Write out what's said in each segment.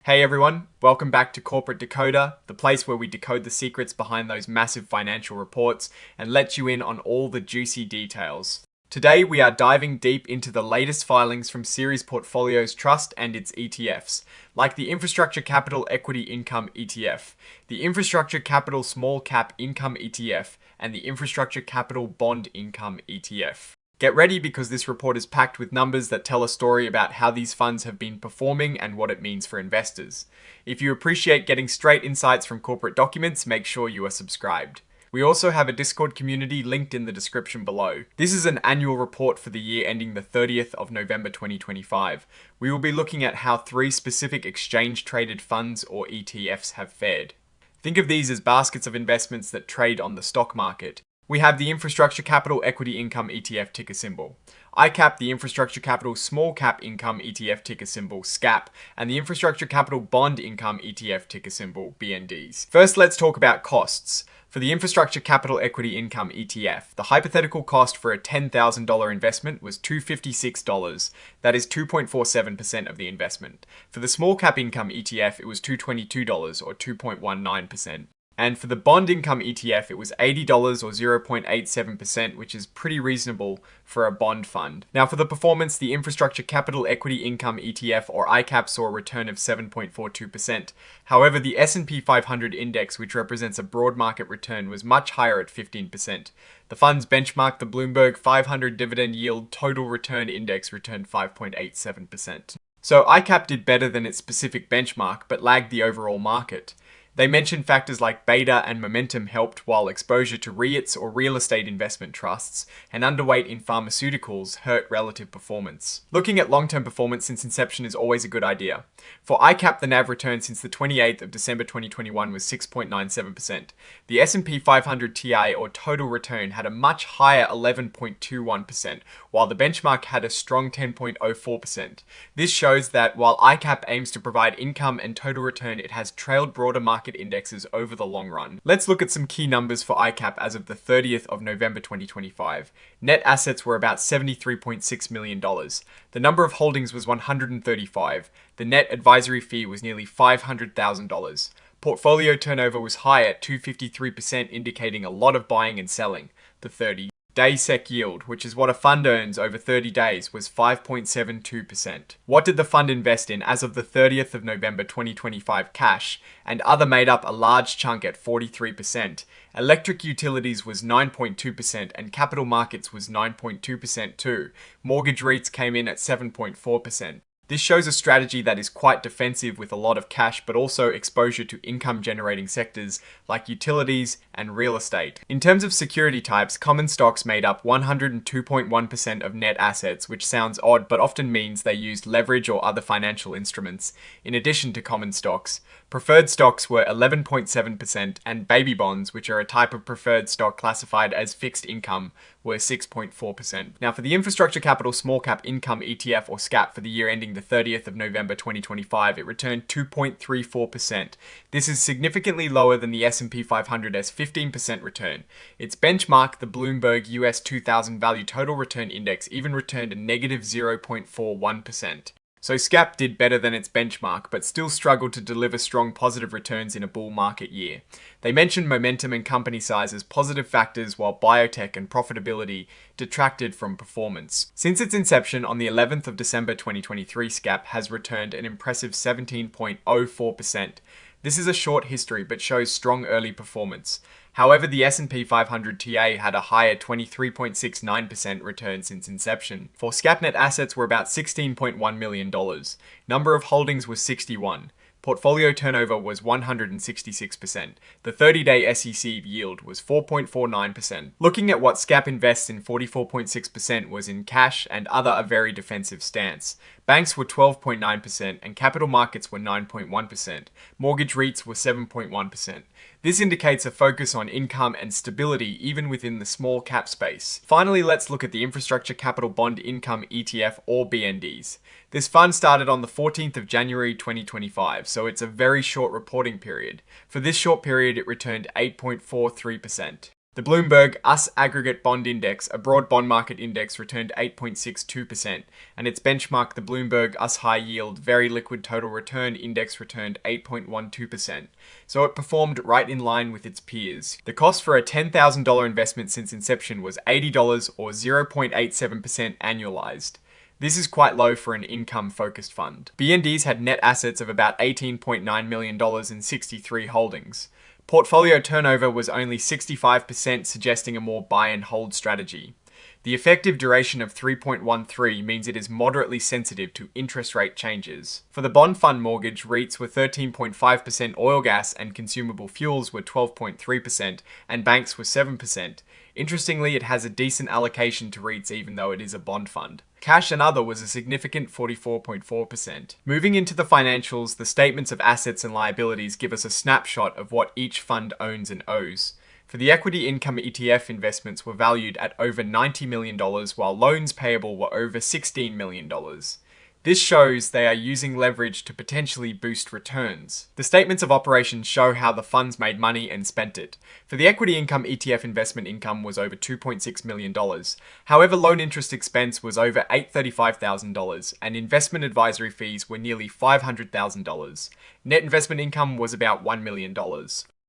Hey everyone, welcome back to Corporate Decoder, the place where we decode the secrets behind those massive financial reports and let you in on all the juicy details. Today we are diving deep into the latest filings from Ceres Portfolios Trust and its ETFs, like the Infrastructure Capital Equity Income ETF, the Infrastructure Capital Small Cap Income ETF, and the Infrastructure Capital Bond Income ETF. Get ready because this report is packed with numbers that tell a story about how these funds have been performing and what it means for investors. If you appreciate getting straight insights from corporate documents, make sure you are subscribed. We also have a Discord community linked in the description below. This is an annual report for the year ending the 30th of November 2025. We will be looking at how 3 specific exchange-traded funds or ETFs have fared. Think of these as baskets of investments that trade on the stock market. We have the Infrastructure Capital Equity Income ETF ticker symbol, ICAP the Infrastructure Capital Small Cap Income ETF ticker symbol SCAP, and the Infrastructure Capital Bond Income ETF ticker symbol BNDs. First, let's talk about costs. For the Infrastructure Capital Equity Income ETF, the hypothetical cost for a $10,000 investment was $256. That is 2.47% of the investment. For the Small Cap Income ETF, it was $222 or 2.19%. And for the Bond Income ETF, it was $80 or 0.87%, which is pretty reasonable for a bond fund. Now for the performance, the Infrastructure Capital Equity Income ETF or ICAP saw a return of 7.42%. However, the S&P 500 index, which represents a broad market return, was much higher at 15%. The funds benchmarked the Bloomberg 500 Dividend Yield Total Return Index returned 5.87%. So ICAP did better than its specific benchmark, but lagged the overall market. They mentioned factors like beta and momentum helped, while exposure to REITs or real estate investment trusts and underweight in pharmaceuticals hurt relative performance. Looking at long-term performance since inception is always a good idea. For ICAP, the NAV return since the 28th of December 2021 was 6.97%. The S&P 500 TI or total return had a much higher 11.21%, while the benchmark had a strong 10.04%. This shows that while ICAP aims to provide income and total return, it has trailed broader market indexes over the long run. Let's look at some key numbers for ICAP as of the 30th of November 2025. Net assets were about $73.6 million. The number of holdings was 135. The net advisory fee was nearly $500,000. Portfolio turnover was high at 253%, indicating a lot of buying and selling. The 30-day SEC yield, which is what a fund earns over 30 days, was 5.72%. What did the fund invest in as of the 30th of November 2025? Cash and other made up a large chunk at 43%. Electric utilities was 9.2% and capital markets was 9.2% too. Mortgage REITs came in at 7.4%. This shows a strategy that is quite defensive with a lot of cash, but also exposure to income-generating sectors like utilities and real estate. In terms of security types, common stocks made up 102.1% of net assets, which sounds odd, but often means they used leverage or other financial instruments, in addition to common stocks. Preferred stocks were 11.7%, and baby bonds, which are a type of preferred stock classified as fixed income, were 6.4%. Now for the Infrastructure Capital Small Cap Income ETF or SCAP for the year ending the 30th of November 2025, it returned 2.34%. This is significantly lower than the S&P 500's 15% return. Its benchmark, the Bloomberg US 2000 Value Total Return Index, even returned a negative 0.41%. So SCAP did better than its benchmark, but still struggled to deliver strong positive returns in a bull market year. They mentioned momentum and company size as positive factors, while biotech and profitability detracted from performance. Since its inception on the 11th of December 2023, SCAP has returned an impressive 17.04%. This is a short history, but shows strong early performance. However, the S&P 500 TA had a higher 23.69% return since inception. For SCAP, net assets were about $16.1 million. Number of holdings was 61. Portfolio turnover was 166%. The 30-day SEC yield was 4.49%. Looking at what SCAP invests in, 44.6% was in cash and other, a very defensive stance. Banks were 12.9% and capital markets were 9.1%. Mortgage REITs were 7.1%. This indicates a focus on income and stability even within the small cap space. Finally, let's look at the Infrastructure Capital Bond Income ETF or BNDs. This fund started on the 14th of January 2025, so it's a very short reporting period. For this short period, it returned 8.43%. The Bloomberg US Aggregate Bond Index, a broad bond market index, returned 8.62%, and its benchmark, the Bloomberg US High Yield Very Liquid Total Return Index, returned 8.12%, so it performed right in line with its peers. The cost for a $10,000 investment since inception was $80 or 0.87% annualized. This is quite low for an income-focused fund. BNDs had net assets of about $18.9 million in 63 holdings. Portfolio turnover was only 65%, suggesting a more buy and hold strategy. The effective duration of 3.13 means it is moderately sensitive to interest rate changes. For the bond fund mortgage, REITs were 13.5%, oil, gas, and consumable fuels were 12.3%, and banks were 7%. Interestingly, it has a decent allocation to REITs even though it is a bond fund. Cash and other was a significant 44.4%. Moving into the financials, the statements of assets and liabilities give us a snapshot of what each fund owns and owes. For the equity income ETF investments were valued at over $90 million, while loans payable were over $16 million. This shows they are using leverage to potentially boost returns. The statements of operations show how the funds made money and spent it. For the equity income ETF, investment income was over $2.6 million. However, loan interest expense was over $835,000 and investment advisory fees were nearly $500,000. Net investment income was about $1 million.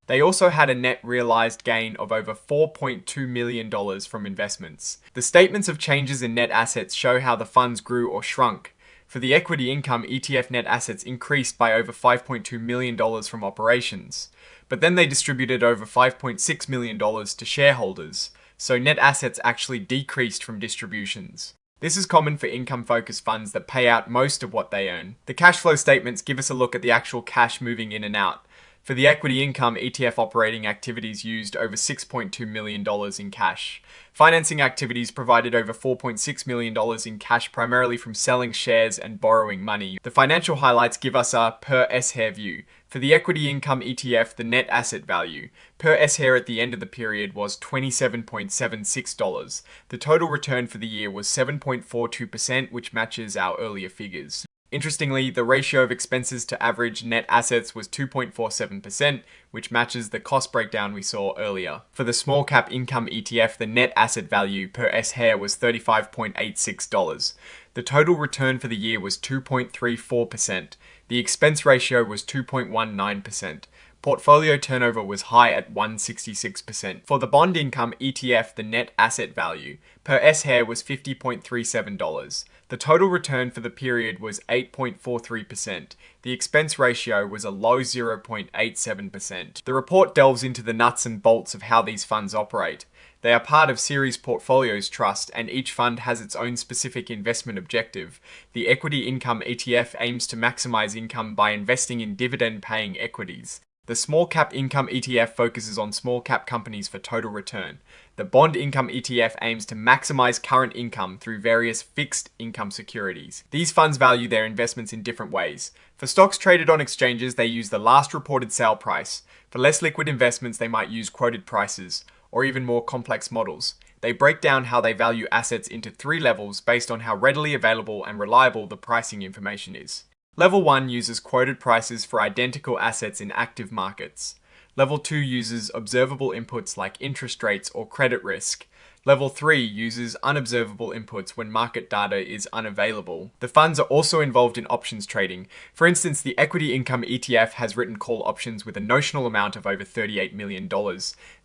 They also had a net realized gain of over $4.2 million from investments. The statements of changes in net assets show how the funds grew or shrunk. For the equity income, ETF net assets increased by over $5.2 million from operations, but then they distributed over $5.6 million to shareholders, so net assets actually decreased from distributions. This is common for income-focused funds that pay out most of what they earn. The cash flow statements give us a look at the actual cash moving in and out. For the equity income, ETF operating activities used over $6.2 million in cash. Financing activities provided over $4.6 million in cash, primarily from selling shares and borrowing money. The financial highlights give us a per S-Hair view. For the equity income ETF, the net asset value per S-Hair at the end of the period was $27.76. The total return for the year was 7.42%, which matches our earlier figures. Interestingly, the ratio of expenses to average net assets was 2.47%, which matches the cost breakdown we saw earlier. For the small cap income ETF, the net asset value per S-Hair was $35.86. The total return for the year was 2.34%. The expense ratio was 2.19%. Portfolio turnover was high at 166%. For the bond income ETF, the net asset value per S-Hair was $50.37. The total return for the period was 8.43%. The expense ratio was a low 0.87%. The report delves into the nuts and bolts of how these funds operate. They are part of Series Portfolios Trust, and each fund has its own specific investment objective. The equity income ETF aims to maximize income by investing in dividend-paying equities. The small cap income ETF focuses on small cap companies for total return. The bond income ETF aims to maximize current income through various fixed income securities. These funds value their investments in different ways. For stocks traded on exchanges, they use the last reported sale price. For less liquid investments, they might use quoted prices, or even more complex models. They break down how they value assets into 3 levels based on how readily available and reliable the pricing information is. Level 1 uses quoted prices for identical assets in active markets. Level 2 uses observable inputs like interest rates or credit risk. Level 3 uses unobservable inputs when market data is unavailable. The funds are also involved in options trading. For instance, the equity income ETF has written call options with a notional amount of over $38 million.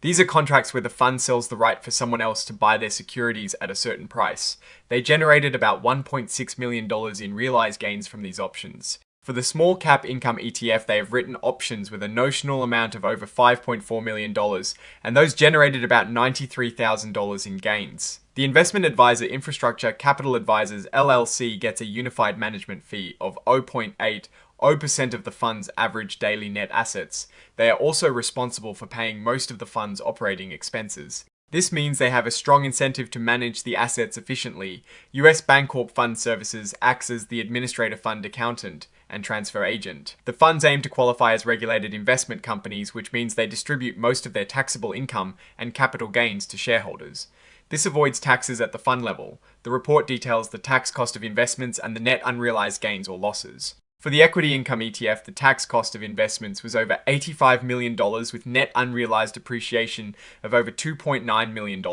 These are contracts where the fund sells the right for someone else to buy their securities at a certain price. They generated about $1.6 million in realized gains from these options. For the small cap income ETF, they have written options with a notional amount of over $5.4 million, and those generated about $93,000 in gains. The investment advisor Infrastructure Capital Advisors LLC gets a unified management fee of 0.80% of the fund's average daily net assets. They are also responsible for paying most of the fund's operating expenses. This means they have a strong incentive to manage the assets efficiently. US Bancorp Fund Services acts as the administrator fund accountant and transfer agent. The funds aim to qualify as regulated investment companies, which means they distribute most of their taxable income and capital gains to shareholders. This avoids taxes at the fund level. The report details the tax cost of investments and the net unrealized gains or losses. For the equity income ETF, the tax cost of investments was over $85 million with net unrealized appreciation of over $2.9 million.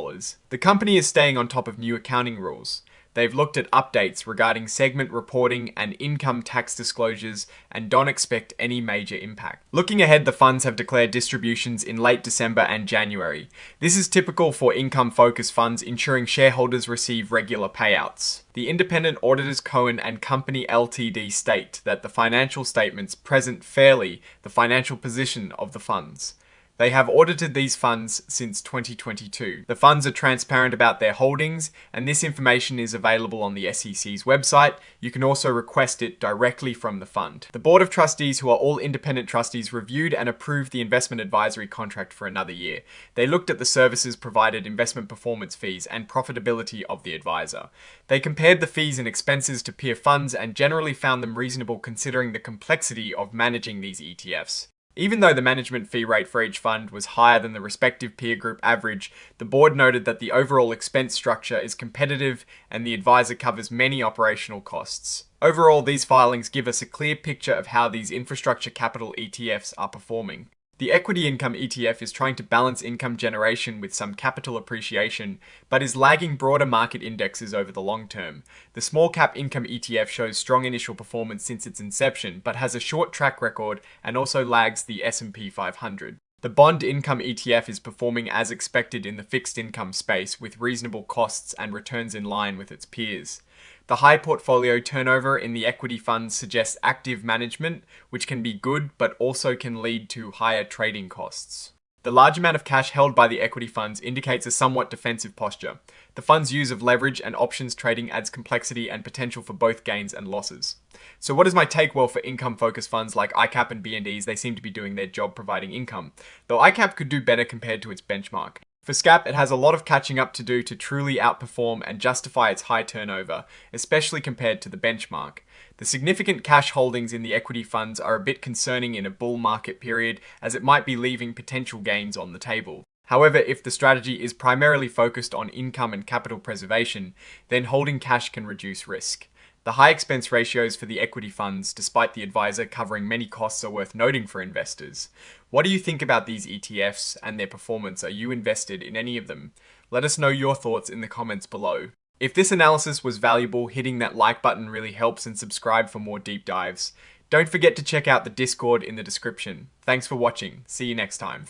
The company is staying on top of new accounting rules. They've looked at updates regarding segment reporting and income tax disclosures and don't expect any major impact. Looking ahead, the funds have declared distributions in late December and January. This is typical for income-focused funds, ensuring shareholders receive regular payouts. The independent auditors Cohen and Company Ltd state that the financial statements present fairly the financial position of the funds. They have audited these funds since 2022. The funds are transparent about their holdings, and this information is available on the SEC's website. You can also request it directly from the fund. The Board of Trustees, who are all independent trustees, reviewed and approved the investment advisory contract for another year. They looked at the services provided, investment performance fees, and profitability of the advisor. They compared the fees and expenses to peer funds and generally found them reasonable considering the complexity of managing these ETFs. Even though the management fee rate for each fund was higher than the respective peer group average, the board noted that the overall expense structure is competitive and the advisor covers many operational costs. Overall, these filings give us a clear picture of how these infrastructure capital ETFs are performing. The equity income ETF is trying to balance income generation with some capital appreciation, but is lagging broader market indexes over the long term. The small cap income ETF shows strong initial performance since its inception, but has a short track record and also lags the S&P 500. The bond income ETF is performing as expected in the fixed income space with reasonable costs and returns in line with its peers. The high portfolio turnover in the equity funds suggests active management, which can be good but also can lead to higher trading costs. The large amount of cash held by the equity funds indicates a somewhat defensive posture. The fund's use of leverage and options trading adds complexity and potential for both gains and losses. So what is my take? Well, for income-focused funds like ICAP and BNDs, they seem to be doing their job providing income, though ICAP could do better compared to its benchmark. For SCAP, it has a lot of catching up to do to truly outperform and justify its high turnover, especially compared to the benchmark. The significant cash holdings in the equity funds are a bit concerning in a bull market period, as it might be leaving potential gains on the table. However, if the strategy is primarily focused on income and capital preservation, then holding cash can reduce risk. The high expense ratios for the equity funds, despite the advisor covering many costs, are worth noting for investors. What do you think about these ETFs and their performance? Are you invested in any of them? Let us know your thoughts in the comments below. If this analysis was valuable, hitting that like button really helps, and subscribe for more deep dives. Don't forget to check out the Discord in the description. Thanks for watching. See you next time.